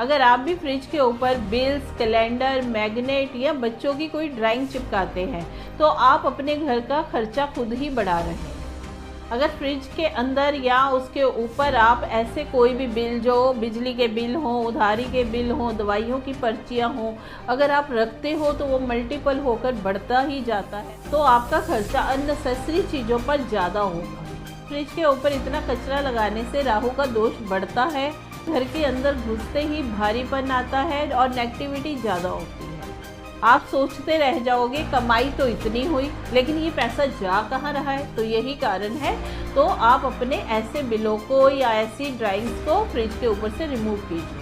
अगर आप भी फ्रिज के ऊपर बिल्स, कैलेंडर, मैग्नेट या बच्चों की कोई ड्राइंग चिपकाते हैं तो आप अपने घर का खर्चा खुद ही बढ़ा रहे हैं। अगर फ्रिज के अंदर या उसके ऊपर आप ऐसे कोई भी बिल, जो बिजली के बिल हों, उधारी के बिल हों, दवाइयों की पर्चियाँ हों, अगर आप रखते हो तो वो मल्टीपल होकर बढ़ता ही जाता है, तो आपका खर्चा अननेसेसरी चीज़ों पर ज़्यादा होगा। फ्रिज के ऊपर इतना कचरा लगाने से राहु का दोष बढ़ता है, घर के अंदर घुसते ही भारीपन आता है और नेगेटिविटी ज़्यादा होती है। आप सोचते रह जाओगे कमाई तो इतनी हुई, लेकिन ये पैसा जा कहाँ रहा है, तो यही कारण है। तो आप अपने ऐसे बिलों को या ऐसी ड्राइंग्स को फ्रिज के ऊपर से रिमूव कीजिए।